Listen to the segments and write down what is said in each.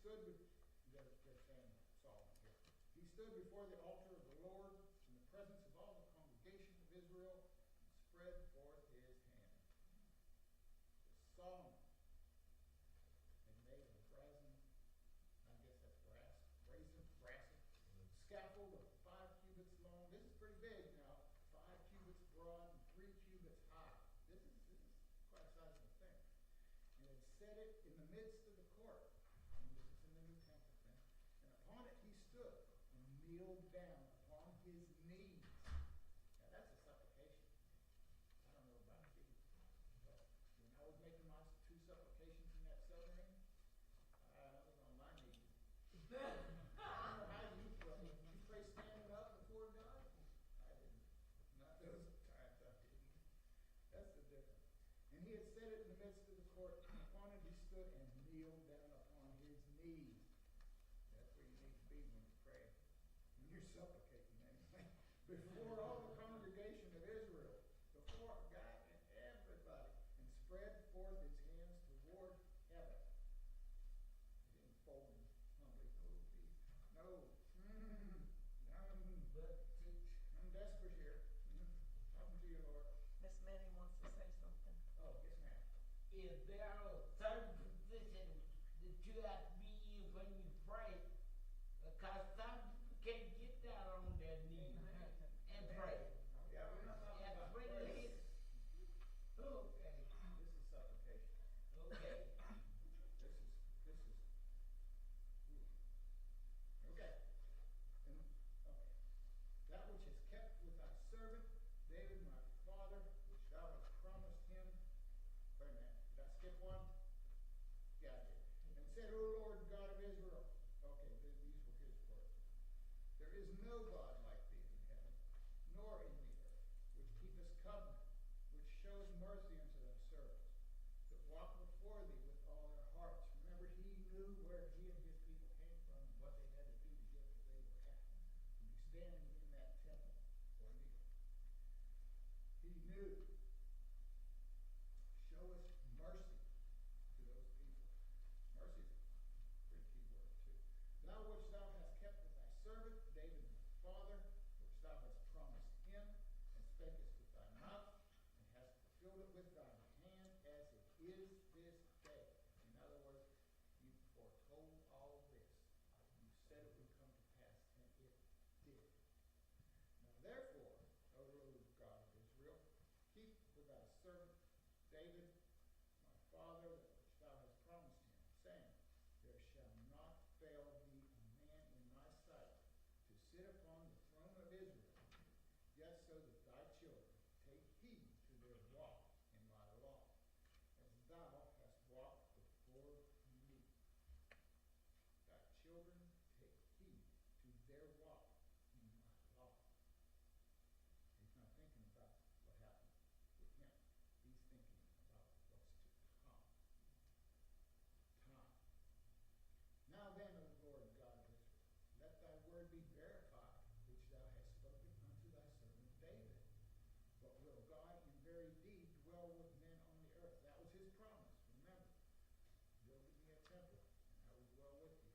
stood, they're saying Solomon here. He stood before the altar of the Lord in the presence of all the congregation of Israel and spread forth his hand. So Solomon had made a brazen, I guess that's brazen scaffold of 5 cubits long. This is pretty big now. 5 cubits broad and 3 cubits high. This is quite a sizable thing. And had set it in the midst of the court. And this is in the New Temple thing. And upon it he stood and kneeled down upon his knees. Now that's a supplication. I don't know about you, but when I was making my 2 supplications in that submarine, I was on my knees. I don't know how you pray. You pray standing up before God? I didn't. Not those times I didn't. That's the difference. And he had set it in the midst of the court, and upon it he stood and kneeled down upon his knees. That's where you need to be when you pray. When you're supplicating anything. Before all the congregation of Israel, before God and everybody, and spread forth his hands toward heaven. He didn't fold them humbly. No. I'm desperate here. Talking to you, Lord. Miss Minnie wants to say something. Oh, yes, ma'am. Is there a certain position that you have to be in when you pray? Because some people can't get down on their knees and pray. Yeah, we're not talking And about pray praise. this. Okay. This is supplication. Okay. This is. Okay. And, okay. That which is kept with thy servant, David my father, which thou hast promised him. Wait a minute. Did I skip one? Yeah, I did. And said, O Lord God of Israel. Okay, these were his words. There is no God like thee in heaven, nor in the earth, which keepeth covenant, which shows mercy unto thy servants, that walk before thee with all their hearts. Remember, he knew where he and his people came from and what they had to do to get where they were at. To be standing in that temple or kneeling. He knew. Show us mercy to those people. Mercy is a pretty key word too. Thou which thou hast kept with thy servant, David my father, which thou hast promised him, and spakest with thy mouth, and hast fulfilled it with thine hand, as it is this day. In other words, you foretold all this. You said it would come to pass, and it did. Now therefore, O Lord God of Israel, keep with thy servant David, my father, which thou hast promised him, saying, there shall not fail thee a man in my sight to sit upon the throne of Israel, yet so that thy children take heed to their walk in my law, as thou hast walked before me. Thy children take heed to their walk in my law. He's not thinking about what happened with him. He's thinking about what's to come. Time. Now then, O Lord God of Israel, let thy word be verified, which thou hast spoken unto thy servant David. But will God in very deed dwell with men on the earth? That was his promise. Remember, building me a temple, and I will dwell with you.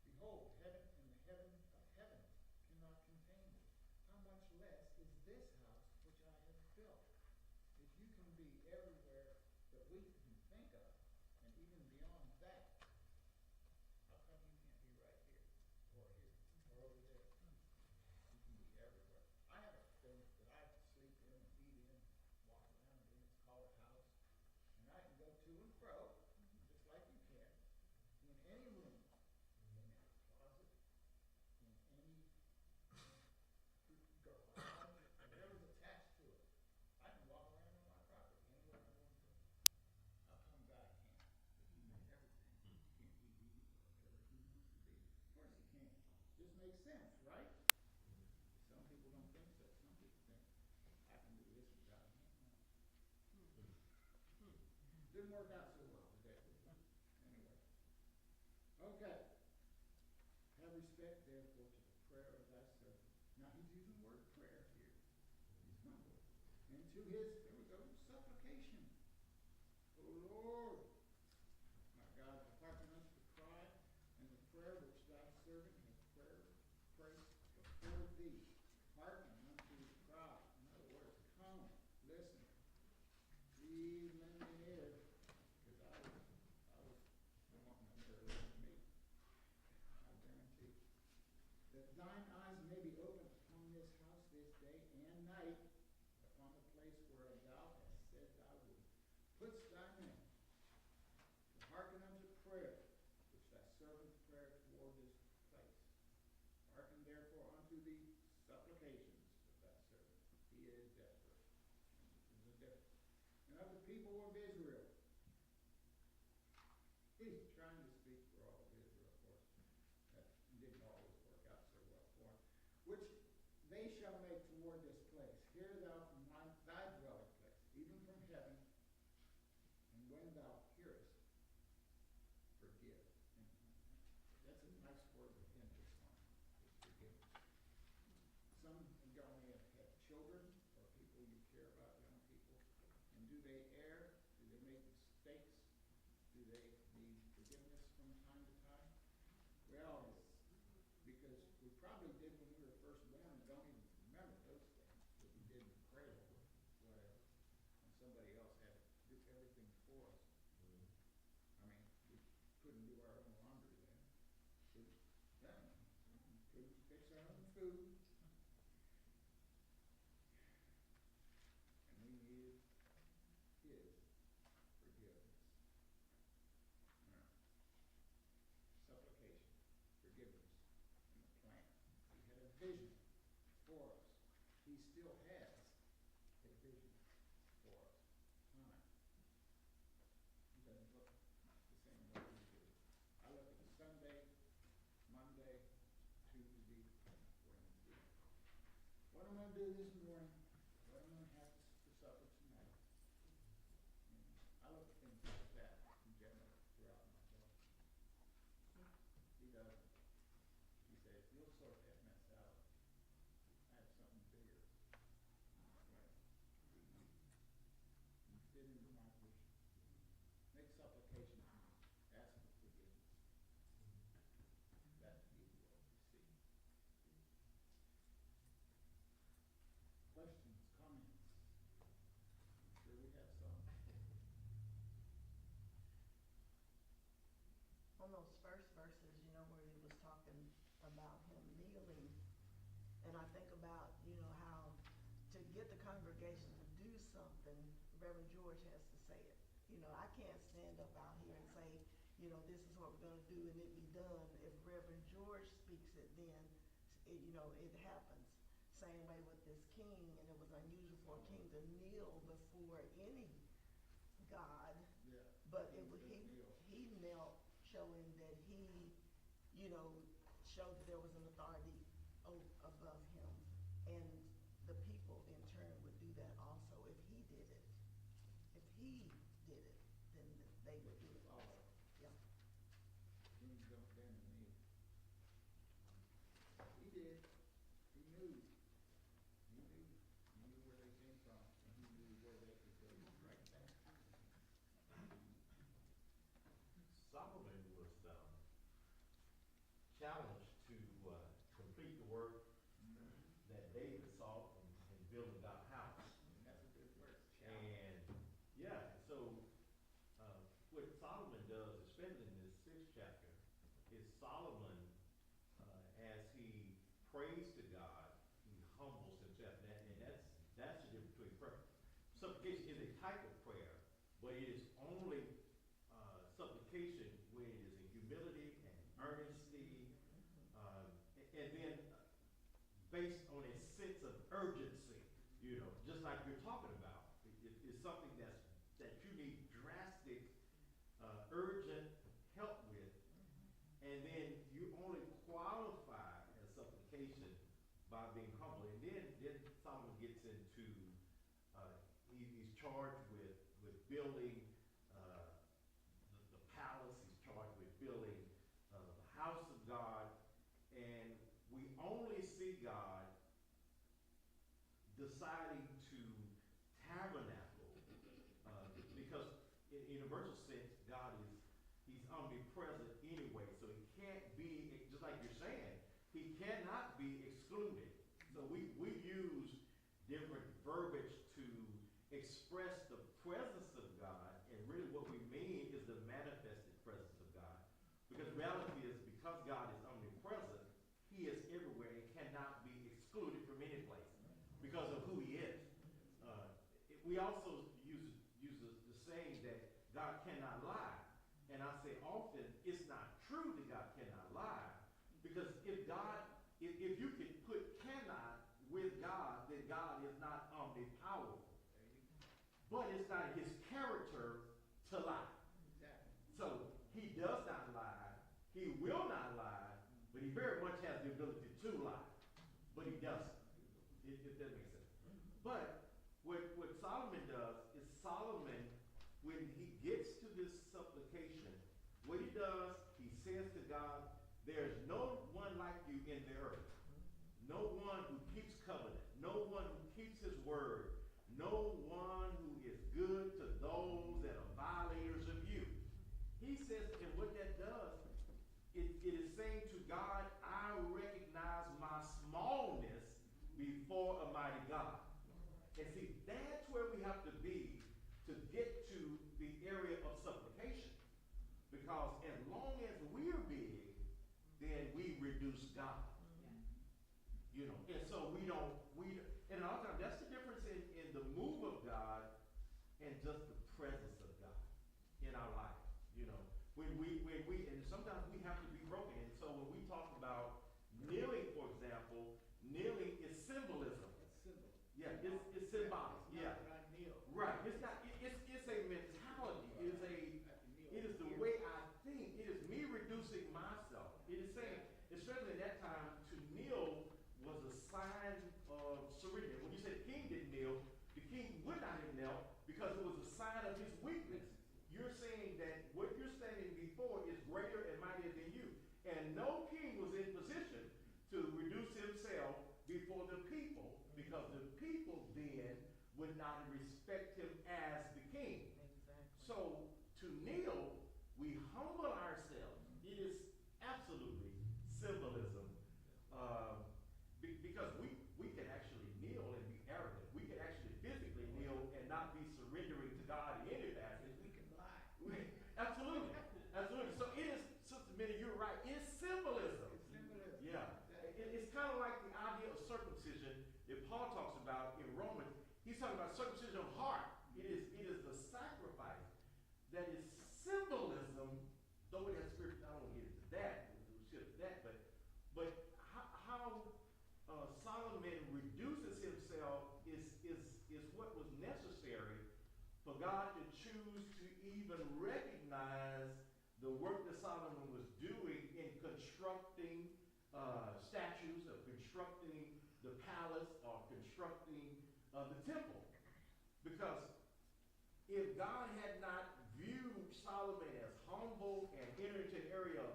Behold, heaven and the heaven of heavens cannot contain thee. How much less is this house which I have built? If you can be everywhere that we can think of, and even beyond that, how come you can't be right here, or over there? You can be everywhere. I have a thing that I sleep in and eat in, walk around in. It's called a house. And I can go to and fro, just like you can, in any room, in any closet, in any garage, whatever's attached to it. I can walk around on my property anywhere I want to. How come God can't? But he made everything. Can't he be whatever he wants to be? Of course he can. Just makes sense, right? Some people don't think so. Some people think, I can do this and God can't. Didn't work out so well today. Anyway. Okay. Have respect, therefore, to the prayer of thy servant. Now he's using the word prayer here. He's humble. And to his, there we go, supplication. O Lord, my God, hearken unto the cry and people of Israel. He's trying to speak for all of Israel, of course. That didn't always work out so well for him. Which they shall make toward this place. Hear thou from thy dwelling place, even from heaven, and when thou hearest, forgive. And that's a nice word to end this on, is forgiveness. Some of y'all may have had children or people you care about, young people. And do they err? Do they make mistakes? Do they need forgiveness from time to time? Well, because we probably did when we were first born and don't even remember those things that we did in the cradle or whatever. And somebody else had to do everything for us. I mean, we couldn't do our own laundry then. Couldn't fix our own food. And we needed his forgiveness. Now, supplication, forgiveness, and the plan. He had a vision for us. He still has a vision for us. Time. He doesn't look the same way we do. I look at Sunday, Monday, Tuesday, Wednesday. What am I going to do this morning? What am I going to have for supper tonight? I look at things like that in general throughout my day. He doesn't. He says, you'll sort that mess out. I have something bigger. You fit into my vision. Make supplication to me. Ask for forgiveness. That you will receive. Questions, comments? I'm sure we have some. On those first verses, you know, where he was talking about him kneeling, and I think about, you know, how to get the congregation to do something, Reverend George has to say it. You know, I can't stand up out here and say, you know, this is what we're going to do and it be done. If Reverend George speaks it, then, you know, it happens. Same way with this king, and it was unusual for a king to kneel before any god. Yeah. But He it was, did kneel. he knelt, showing that he, you know, showed that there was an authority above him. And the people in turn would do that also if he did it. If he did it, then they would do it also. Yeah. Kings don't bend the knee. He did. He knew. He knew. He knew where they came from, and he knew where they could go right back. Solomon was challenged to complete the work that David saw in building God's house. And that's a good word. Challenge. And yeah, so what Solomon does, especially in this 6th chapter, is Solomon, as he prays to God, he humbles himself. And that's the difference between prayer. Supplication is a type of prayer, but it is only supplication when it is in humility and earnesty, and then based on a sense of urgency, you know, just like you're talking about. It's something that you need drastic, urgent help with, and then you only qualify as supplication by being humble. And then Solomon gets into he's charged with building the palace. He's charged with building the house of God, and we only see God deciding to tabernacle because in a virtual sense, he's omnipresent anyway, so he can't be, just like you're saying, he cannot be excluded. So we use different verbiage to express the presence of God, and really what we mean is the manifested presence of God. Because the reality is, because God is omnipresent, he is everywhere and cannot be excluded from any place because of who he is. We also use the saying that God cannot lie. And I say often, it's not true that God cannot lie. Because if you could put cannot with God, then God is not omnipowerful. But it's not his character He will not lie, but he very much has the ability to lie. But he doesn't. If that makes sense. But what Solomon does is Solomon, when he gets to this supplication, what he does, he says to God, there's no one like you in the earth. No one who keeps covenant. No one who keeps his word. No one who is good to those that are violators of you. He says, and what that does, it is saying to God, I recognize my smallness before a mighty God. And see, that's where we have to be to get to the area of supplication. Because as long as we're big, then we reduce God. You know, and so and a lot of times that's the difference in the move of God and just the presence of God in our life. You know, and sometimes we have to be broken. And so when we talk about kneeling, for example, kneeling is symbolism. It's symbol. Yeah, it's symbolic. It's Yeah. not that I kneel. Right. It's not. It's a mentality. It is the way I think. It is me reducing myself. It is saying, especially in that time, to kneel was a sign of surrender. When you said the king didn't kneel, the king would not have knelt because it was a sign of his weakness. You're saying that what you're standing before is greater and mightier than you. And no king was in position to reduce himself before the people because the people then would not respect him as the king. Exactly. So to kneel, we humble ourselves. It is absolutely symbolism. Because we can actually kneel and be arrogant. We can actually physically kneel and not be surrendering to God in any passage. We can lie. Absolutely. Absolutely. So it is, Sister Minnie, you're right. It's symbolism. It's symbolism. Yeah. It's kind of like the idea of circumcision that Paul talks about in Romans. He's talking about circumcision of heart. It is the sacrifice that is symbolism, though it has spirit. I don't want to get into that. We'll shift that. But how Solomon reduces himself is what was necessary for God to choose to even recognize the work that Solomon was doing in constructing statues, of constructing the palace, or constructing the temple. Because if God had not viewed Solomon as humble and entered into an area of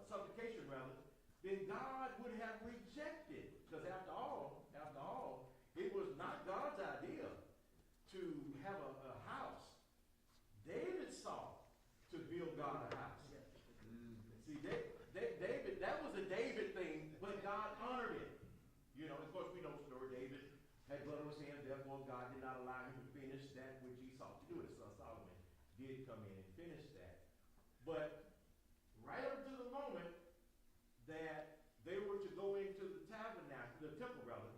supplication rather, then God would have rejected. Because after all, it was not God's idea to have a house. David sought to build God a house. See, David, that was a David thing, but God honored it. You know, of course, we know the story. David had blood on his hands, therefore God did not allow him to finish that which he sought to do. His son Solomon did come in and finish that. But right up to the moment that they were to go into the tabernacle, the temple rather,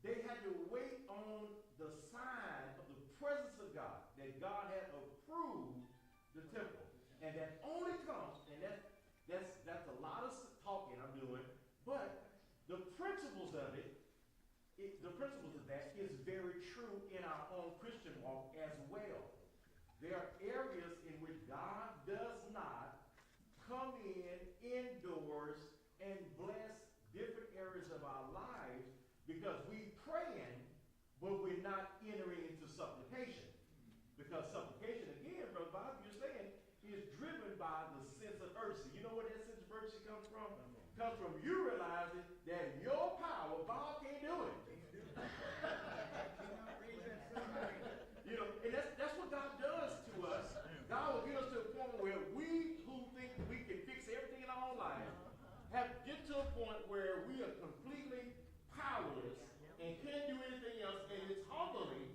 they had to wait on the sign of the presence of God, that God had approved the temple. And that only comes, and that's a lot of talking I'm doing, but the principles of the principles of that is very true in our own Christian walk as well. There are areas in which God does not come indoors and bless different areas of our lives because we praying, but we're not entering into supplication. Because supplication, again, Brother Bob, you're saying, is driven by the sense of urgency. You know where that sense of urgency comes from? It comes from you realizing that your power, Bob can't do it. You know, and that's what God does to us. God will get us to a point where we who think we can fix everything in our own life have get to a point where we are completely powerless and can't do anything else, and it's humbling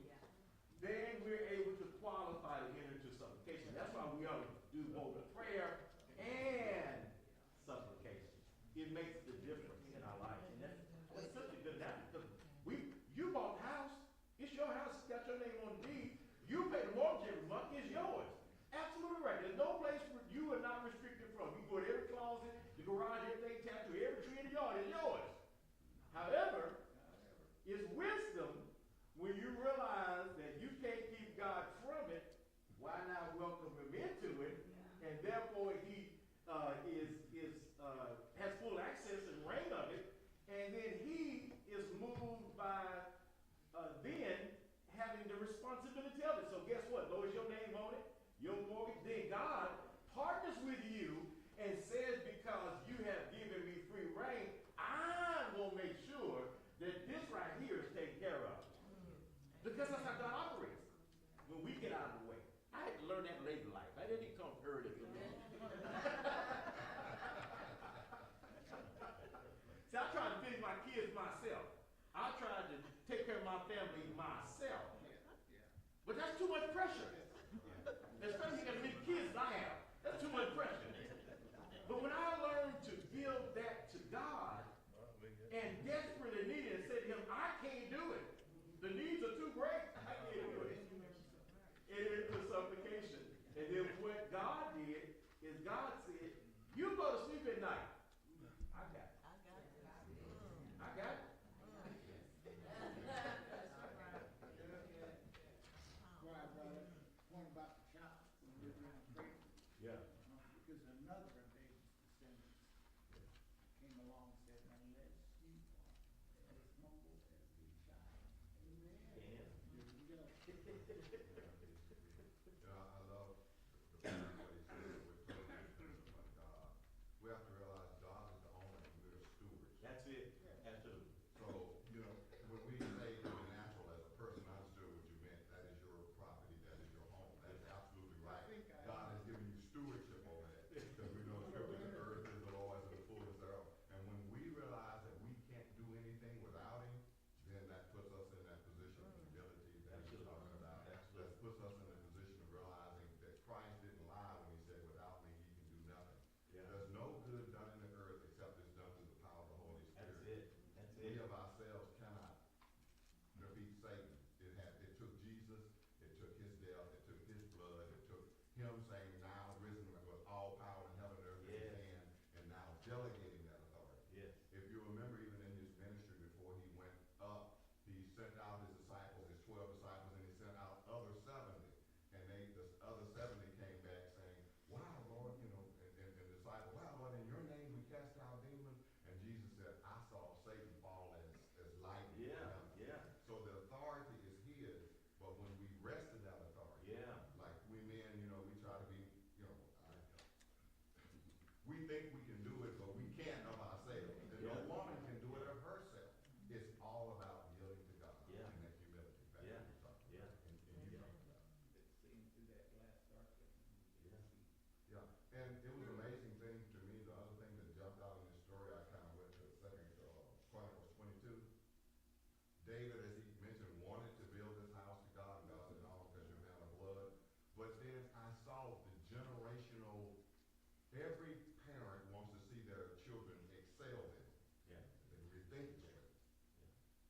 pressure. Especially you got as many kids as I have. That's too much pressure. But when I learned to give that to God and desperately need it and said to him, I can't do it. The needs are too great. I can't do it. It into supplication. And then what God did is God said, you go to sleep at night. I got it. I got it. Why I brought up the point about the child when we were in the grave. Yeah. Because another of David's descendants came along and said, unless you are as humble as the child. Amen. Yeah. There you go. I love the point what he said, we're totally dependent upon God. We have to realize God is the owner and we're stewards. That's it. Absolutely. So, when we say in the natural as a person, I understood what you meant. That is your property, that is your home. That's absolutely right. God has given you stewardship over that. Because we know scripture, the earth is the Lord's and the fullness thereof. And when we realize that we can't do anything without him, then that puts us in that position of humility that you're talking about. That puts us in a position of realizing that Christ didn't lie when he said, without me, he can do nothing. Yeah. There's no good done in the earth except it's done through the power of the Holy Spirit. That's it. That's We it. of ourselves cannot defeat Satan. It took Jesus, it took his death, it took his blood, it took him saying, now risen with all power in heaven and earth in his Yes. hand, and now delegating that authority. Yes. If you remember, even in his ministry before he went up, he sent out his disciples, his 12 disciples, and he sent out other 70. And the other 70 came back saying, wow, Lord, and the disciples, wow, Lord, in your name we cast out demons. And Jesus said, I saw Satan fall as lightning. Yeah. from heaven." Yeah. So the authority is his, but when we rest in that authority, Yeah. like we men, we try to be, we think we can do it, but we can't of ourselves. And no Yeah. woman can do it of herself. It's all about yielding to God Yeah. and that humility. Back Yeah. to what you talked about. Yeah. And you talked about. Seeing through that glass darkly. Yeah. Yeah, and it was an amazing thing to me. The other thing that jumped out in this story, I kind of went to Second Chronicles 22. David, as he mentioned, wanted to build this house to God, and God said, no, because you're a man of blood. But then I saw the generational, every parent wants to see their children excel in it. Yeah. They rethink great.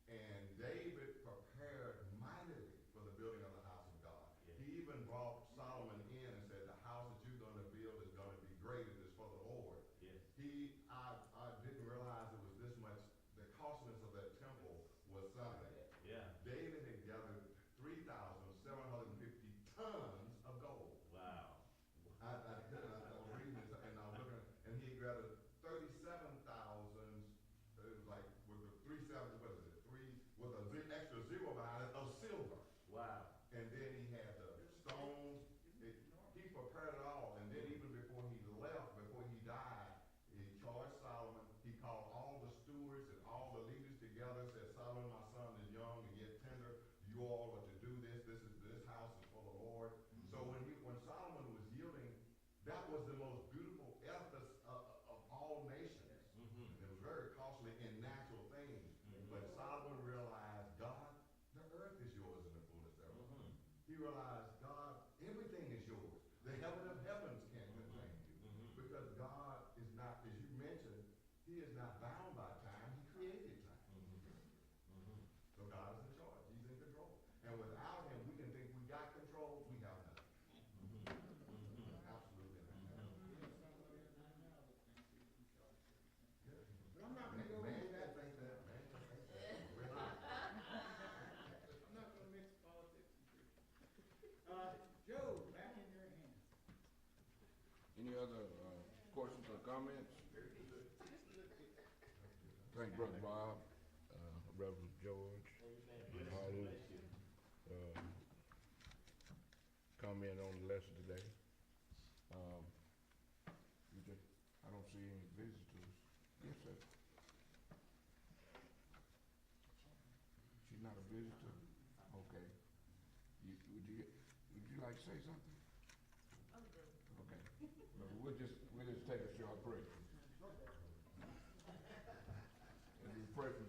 And David prepared mightily for the building of the house of God. Yeah. He even brought Solomon in and said, the house that you're going to build is going to be great. It is for the Lord. Yes. I didn't realize it was this much. The costliness of that temple was something. Yeah. David had gathered 3,750 tons of gold. Wow. I was reading this and I was looking, and he gathered 37,000. It was like with the 37, what is it? With an extra zero behind it of silver. Wow. And then he had the stones. He prepared it all. And then even before he left, before he died, he charged Solomon. He called all the stewards and all the leaders together, said, Solomon, my son is young and yet tender. You all are to do this. This house is for the Lord. So when Solomon was yielding, that was the most beautiful edifice of all nations. Mm-hmm. And it was very costly in natural things. But Solomon realized, God, the earth is yours in the fullness thereof. Mm-hmm. He realized, God, everything is yours. The heaven of heavens can't contain you. Mm-hmm. Because God is not, as you mentioned, he is not bound by time. He created time. Mm-hmm. So God is in charge. He's in control. And without him, we can think we got control. We have nothing. Absolutely nothing. There's somebody in there now that thinks he's in charge of everything. Yeah. But I'm not gonna go Man into can that. think that. Man can think that. We're not. I'm not gonna mix politics and Christian. Joe, back in your hands. Any other questions or comments? Thank Brother Bob, Reverend George, Holly, comment on the lesson today. I don't see any visitors. Yes, sir. She's not a visitor? Okay. Would you like to say something? Okay. Well, we'll just take a short break. As we pray for